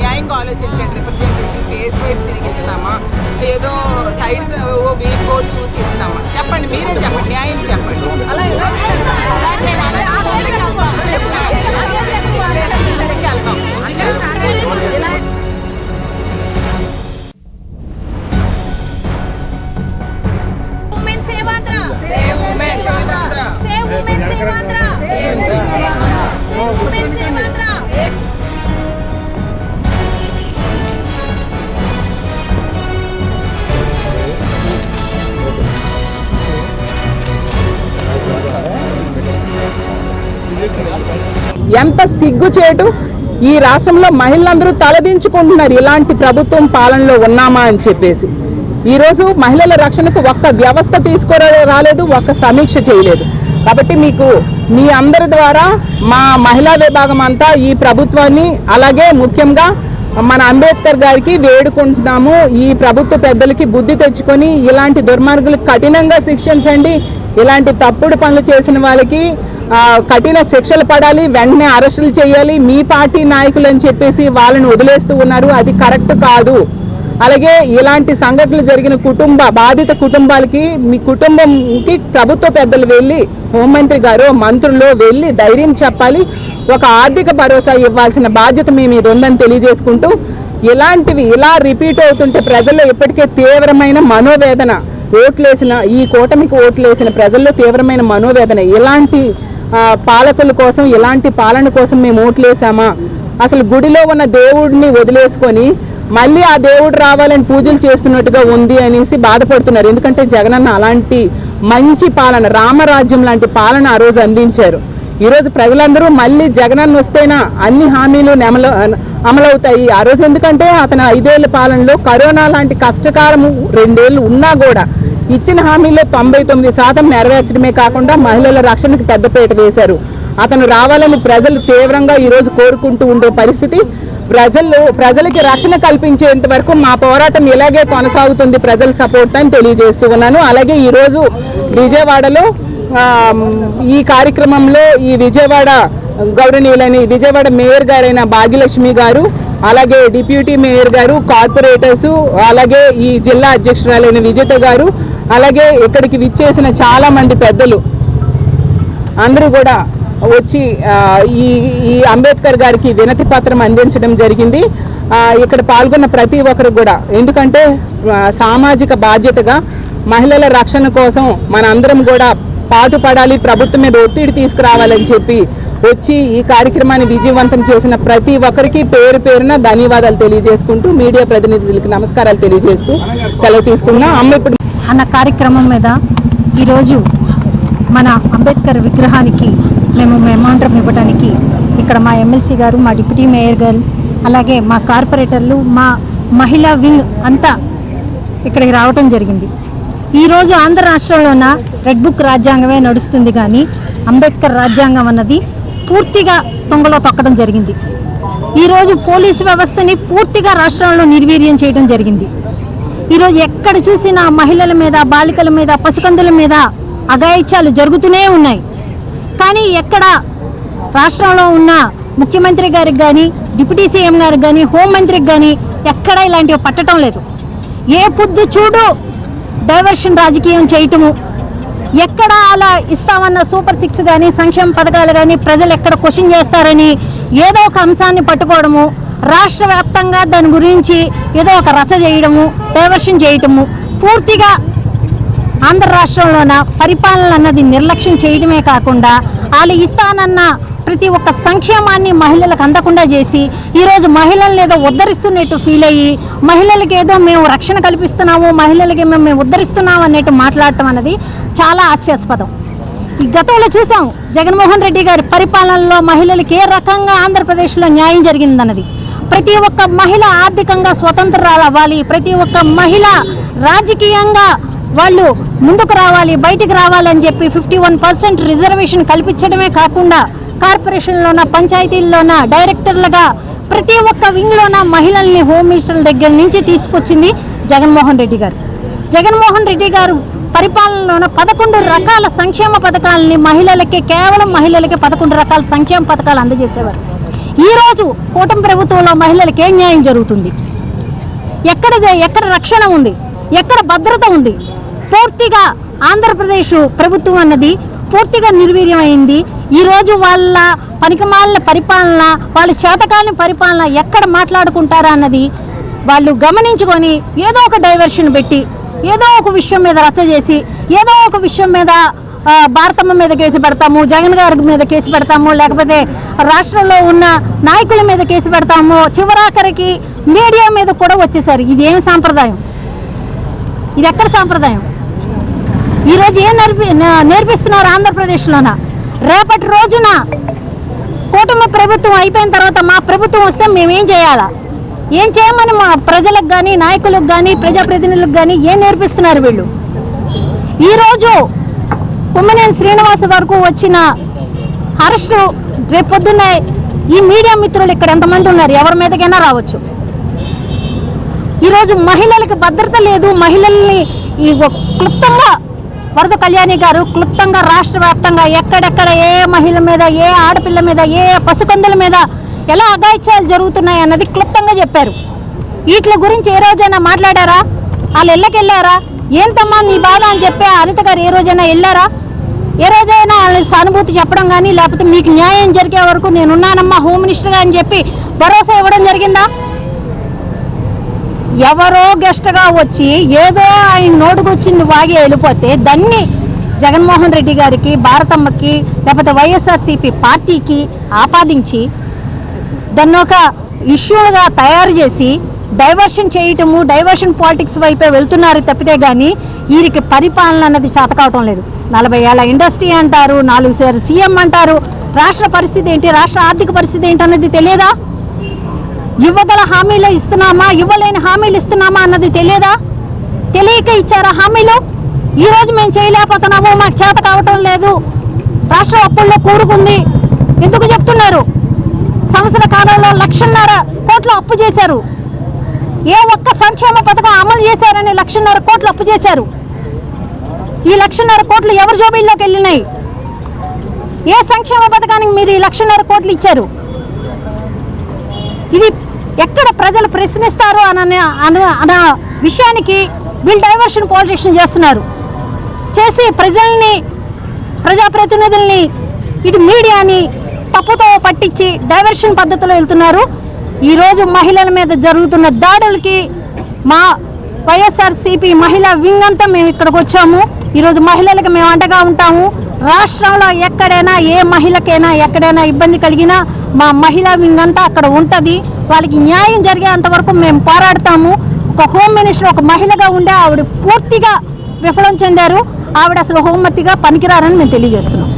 న్యాయంగా ఆలోచించండి. Representation face వైపు తిరిగి ఇస్తామా, ఏదో సైడ్స్ వీక్ చూసి ఇస్తామా? చెప్పండి, మీరే చెప్పండి, న్యాయం చెప్పండి. ఎంత సిగ్గుచేటు! ఈ రాష్ట్రంలో మహిళలందరూ తలదించుకుంటున్నారు ఇలాంటి ప్రభుత్వం పాలనలో ఉన్నామా అని చెప్పేసి. ఈరోజు మహిళల రక్షణకు ఒక్క వ్యవస్థ తీసుకురాలేదు, ఒక్క సమీక్ష చేయలేదు. కాబట్టి మీ అందరి ద్వారా మా మహిళా విభాగం అంతా ఈ ప్రభుత్వాన్ని, అలాగే ముఖ్యంగా మన అంబేద్కర్ గారికి వేడుకుంటున్నాము. ఈ ప్రభుత్వ పెద్దలకి బుద్ధి తెచ్చుకొని ఇలాంటి దుర్మార్గులకు కఠినంగా శిక్షించండి. ఇలాంటి తప్పుడు పనులు చేసిన వాళ్ళకి కఠిన శిక్షలు పడాలి, వెంటనే అరెస్టులు చేయాలి. మీ పార్టీ నాయకులు అని చెప్పేసి వాళ్ళని వదిలేస్తూ ఉన్నారు, అది కరెక్ట్ కాదు. అలాగే ఇలాంటి సంఘటనలు జరిగిన బాధిత కుటుంబాలకి, మీ కుటుంబంకి ప్రభుత్వ పెద్దలు వెళ్ళి, హోంమంత్రి గారు, మంత్రులు వెళ్ళి ధైర్యం చెప్పాలి. ఒక ఆర్థిక భరోసా ఇవ్వాల్సిన బాధ్యత మీ మీద ఉందని తెలియజేసుకుంటూ, ఇలాంటివి ఇలా రిపీట్ అవుతుంటే ప్రజల్లో ఇప్పటికే తీవ్రమైన మనోవేదన, ఈ కూటమికి ఓట్లేసిన ప్రజల్లో తీవ్రమైన మనోవేదన. ఇలాంటి పాలకుల కోసం, ఇలాంటి పాలన కోసం మేము ఓట్లేసామా? అసలు గుడిలో ఉన్న దేవుడిని వదిలేసుకొని మళ్ళీ ఆ దేవుడు రావాలని పూజలు చేస్తున్నట్టుగా ఉంది అనేసి బాధపడుతున్నారు. ఎందుకంటే జగనన్న అలాంటి మంచి పాలన, రామరాజ్యం లాంటి పాలన ఆ రోజు అందించారు. ఈరోజు ప్రజలందరూ మళ్ళీ జగనన్న వస్తేనా అన్ని హామీలు అమలవుతాయి. ఆ రోజు ఎందుకంటే అతను 5 ఏళ్ల పాలనలో కరోనా లాంటి కష్టకాలము 2 ఏళ్ళు ఉన్నా కూడా ఇచ్చిన హామీలో 99% నెరవేర్చడమే కాకుండా మహిళల రక్షణకు పెద్దపీట వేశారు. అతను రావాలని ప్రజలు తీవ్రంగా ఈరోజు కోరుకుంటూ ఉండే పరిస్థితి. ప్రజలకి రక్షణ కల్పించేంత వరకు మా పోరాటం ఇలాగే కొనసాగుతుంది, ప్రజల సపోర్ట్ అని తెలియజేస్తూ ఉన్నాను. అలాగే ఈరోజు విజయవాడలో ఈ కార్యక్రమంలో ఈ విజయవాడ మేయర్ గారైన భాగ్యలక్ష్మి గారు, అలాగే డిప్యూటీ మేయర్ గారు, కార్పొరేటర్స్, అలాగే ఈ జిల్లా అధ్యక్షురాలైన విజేత గారు, అలాగే ఇక్కడికి విచ్చేసిన చాలా మంది పెద్దలు అందరూ కూడా వచ్చి ఈ అంబేద్కర్ గారికి వినతి పత్రం అందించడం జరిగింది. ఇక్కడ పాల్గొన్న ప్రతి ఒక్కరు కూడా, ఎందుకంటే సామాజిక బాధ్యతగా మహిళల రక్షణ కోసం మన అందరం కూడా పాటుపడాలి, ప్రభుత్వం మీద ఒత్తిడి తీసుకురావాలని చెప్పి వచ్చి ఈ కార్యక్రమాన్ని విజయవంతం చేసిన ప్రతి ఒక్కరికి పేరు పేరున ధన్యవాదాలు తెలియజేసుకుంటూ, మీడియా ప్రతినిధులకు నమస్కారాలు తెలియజేస్తూ సెలవు తీసుకున్నా. ఇప్పుడు అన్న కార్యక్రమం మీద ఈరోజు మన అంబేద్కర్ విగ్రహానికి మేము మెమోరాండం ఇవ్వడానికి ఇక్కడ మా ఎమ్మెల్సీ గారు, మా డిప్యూటీ మేయర్ గారు, అలాగే మా కార్పొరేటర్లు, మా మహిళా వింగ్ అంతా ఇక్కడికి రావటం జరిగింది. ఈరోజు ఆంధ్ర రాష్ట్రంలోన రెడ్ బుక్ రాజ్యాంగమే నడుస్తుంది, కానీ అంబేద్కర్ రాజ్యాంగం అన్నది పూర్తిగా తొంగలో తొక్కడం జరిగింది. ఈరోజు పోలీసు వ్యవస్థని పూర్తిగా రాష్ట్రంలో నిర్వీర్యం చేయడం జరిగింది. ఈరోజు ఎక్కడ చూసినా మహిళల మీద, బాలికల మీద, పసికందుల మీద అఘాయిత్యాలు జరుగుతూనే ఉన్నాయి. కానీ ఎక్కడ రాష్ట్రంలో ఉన్న ముఖ్యమంత్రి గారికి కానీ, డిప్యూటీ సీఎం గారికి కానీ, హోంమంత్రికి కానీ ఎక్కడ ఇలాంటివి పట్టడం లేదు. ఏ పొద్దు చూడు డైవర్షన్ రాజకీయం చేయటము, ఎక్కడ అలా ఇస్తామన్న సూపర్ 6 కానీ, సంక్షేమ పథకాలు కానీ ప్రజలు ఎక్కడ క్వశ్చన్ చేస్తారని ఏదో ఒక అంశాన్ని పట్టుకోవడము, రాష్ట్ర వ్యాప్తంగా దాని గురించి ఏదో ఒక రచ చేయడము, డైవర్షన్ చేయటము, పూర్తిగా ఆంధ్ర రాష్ట్రంలోన పరిపాలన అన్నది నిర్లక్ష్యం చేయడమే కాకుండా వాళ్ళు ఇస్తానన్న ప్రతి ఒక్క సంక్షేమాన్ని మహిళలకు అందకుండా చేసి ఈరోజు మహిళలను ఏదో ఉద్ధరిస్తున్నట్టు ఫీల్ అయ్యి, మహిళలకి ఏదో మేము రక్షణ కల్పిస్తున్నాము, మహిళలకి మేము ఉద్ధరిస్తున్నాము అన్నట్టు మాట్లాడటం అనేది చాలా హాస్యాస్పదం. ఈ గతంలో చూసాం జగన్మోహన్ రెడ్డి గారి పరిపాలనలో మహిళలకి ఏ రకంగా ఆంధ్రప్రదేశ్లో న్యాయం జరిగిందన్నది. ప్రతి ఒక్క మహిళ ఆర్థికంగా స్వతంత్రాలు అవ్వాలి, ప్రతి ఒక్క మహిళ రాజకీయంగా వాళ్ళు ముందుకు రావాలి, బయటికి రావాలని చెప్పి 51% రిజర్వేషన్ కల్పించడమే కాకుండా కార్పొరేషన్లోన, పంచాయతీల్లోన డైరెక్టర్లుగా ప్రతి ఒక్క వింగ్లోన మహిళల్ని హోమ్ మినిస్టర్ల దగ్గర నుంచి తీసుకొచ్చింది జగన్మోహన్ రెడ్డి గారు. జగన్మోహన్ రెడ్డి గారు పరిపాలనలోన 11 రకాల సంక్షేమ పథకాలని మహిళలకి, కేవలం మహిళలకి 11 రకాల సంక్షేమ పథకాలు అందజేసేవారు. ఈరోజు కూటమి ప్రభుత్వంలో మహిళలకి ఏం న్యాయం జరుగుతుంది? ఎక్కడ రక్షణ ఉంది? ఎక్కడ భద్రత ఉంది? పూర్తిగా ఆంధ్రప్రదేశ్ ప్రభుత్వం అన్నది పూర్తిగా నిర్వీర్యమైంది. ఈరోజు వాళ్ళ పనికిమాలిన పరిపాలన, వాళ్ళ చేతకాని పరిపాలన ఎక్కడ మాట్లాడుకుంటారా అన్నది వాళ్ళు గమనించుకొని ఏదో ఒక డైవర్షన్ పెట్టి, ఏదో ఒక విషయం మీద రచ్చ చేసి, ఏదో ఒక విషయం మీద భారతమ్మ మీద కేసు పెడతాము, జగన్ గారి మీద కేసు పెడతాము, లేకపోతే రాష్ట్రంలో ఉన్న నాయకుల మీద కేసు పెడతాము, చివరాఖరికి మీడియా మీద కూడా వచ్చేసారు. ఇది ఏం సాంప్రదాయం? ఇది ఎక్కడ సాంప్రదాయం? ఈరోజు ఏం నేర్పిస్తున్నారు ఆంధ్రప్రదేశ్లోన? రేపటి రోజున కూటమి ప్రభుత్వం అయిపోయిన తర్వాత మా ప్రభుత్వం వస్తే మేమేం చేయాలా? ఏం చేయమని మా ప్రజలకు కానీ, నాయకులకు కానీ, ప్రజాప్రతినిధులకు కానీ ఏం నేర్పిస్తున్నారు వీళ్ళు? ఈరోజు కొమ్మినేని శ్రీనివాస్ వరకు వచ్చిన అరెస్టు రేపు పొద్దున్న ఈ మీడియా మిత్రులు ఇక్కడ ఎంతమంది ఉన్నారు? ఎవరి మీదకైనా రావచ్చు. ఈరోజు మహిళలకు భద్రత లేదు. మహిళల్ని ఈ క్లుప్తంగా వరద కళ్యాణి గారు క్లుప్తంగా రాష్ట్ర వ్యాప్తంగా ఎక్కడెక్కడ ఏ మహిళ మీద, ఏ ఆడపిల్ల మీద, ఏ పసికందుల మీద ఎలా అఘాయిత్యాలు జరుగుతున్నాయి అన్నది క్లుప్తంగా చెప్పారు. వీటి గురించి ఏ రోజైనా మాట్లాడారా? వాళ్ళు ఇళ్ళకి వెళ్ళారా? ఏంటమ్మా నీ బాధ అని చెప్పి అనిత గారు ఏ రోజైనా వెళ్ళారా? ఏ రోజైనా వాళ్ళ సానుభూతి చెప్పడం కానీ, లేకపోతే మీకు న్యాయం జరిగే వరకు నేనున్నానమ్మా హోమ్ మినిస్టర్గా అని చెప్పి భరోసా ఇవ్వడం జరిగిందా? ఎవరో గెస్ట్గా వచ్చి ఏదో ఆయన నోటుకొచ్చింది వాగి వెళ్ళిపోతే దాన్ని జగన్మోహన్ రెడ్డి గారికి, భారతమ్మకి, లేకపోతే వైఎస్ఆర్సీపీ పార్టీకి ఆపాదించి దాన్ని ఒక ఇష్యూగా తయారు చేసి డైవర్షన్ చేయటము, డైవర్షన్ పాలిటిక్స్ వైపే వెళ్తున్నారు తప్పితే కానీ వీరికి పరిపాలన అన్నది చేతకావటం లేదు. 40 ఏళ్ళ ఇండస్ట్రీ అంటారు, 4 సార్లు సీఎం అంటారు. రాష్ట్ర పరిస్థితి ఏంటి, రాష్ట్ర ఆర్థిక పరిస్థితి ఏంటన్నది తెలియదా? ఇవ్వగల హామీలు ఇస్తున్నామా, ఇవ్వలేని హామీలు ఇస్తున్నామా అన్నది తెలియదా? తెలియక ఇచ్చారా హామీలు? ఈరోజు మేము చేయలేకపోతున్నాము, మాకు చేత కావటం లేదు, రాష్ట్రం అప్పుల్లో కూరుకుంది ఎందుకు చెప్తున్నారు? సంవత్సర కాలంలో 1,50,000 కోట్లు అప్పు చేశారు. ఏ ఒక్క సంక్షేమ పథకం అమలు చేశారని 1,50,000 కోట్లు అప్పు చేశారు. ఈ 1,50,000 కోట్లు ఎవరి జోబీల్లోకి వెళ్ళినాయి? ఏ సంక్షేమ పథకానికి మీరు ఈ 1,50,000 కోట్లు ఇచ్చారు? ఇది ఎక్కడ ప్రజలు ప్రశ్నిస్తారు అన్న విషయానికి వీళ్ళు డైవర్షన్ పాలిటిక్స్ చేస్తున్నారు. చేసి ప్రజల్ని, ప్రజాప్రతినిధుల్ని, ఇటు మీడియాని తప్పుతో పట్టించి డైవర్షన్ పద్ధతిలో వెళ్తున్నారు. ఈరోజు మహిళల మీద జరుగుతున్న దాడులకి మా వైఎస్ఆర్సీపీ మహిళా వింగ్ అంతా మేము ఇక్కడికి వచ్చాము. ఈరోజు మహిళలకు మేము అండగా ఉంటాము. రాష్ట్రంలో ఎక్కడైనా ఏ మహిళకైనా ఎక్కడైనా ఇబ్బంది కలిగినా మా మహిళా వింగ్ అంతా అక్కడ ఉంటుంది. వాళ్ళకి న్యాయం జరిగేంత వరకు మేము పోరాడతాము. ఒక హోమ్ మినిస్టర్ ఒక మహిళగా ఉండే ఆవిడ పూర్తిగా విఫలం చెందారు. ఆవిడ అసలు హోంమంత్రిగా పనికిరారని మేము తెలియజేస్తున్నాం.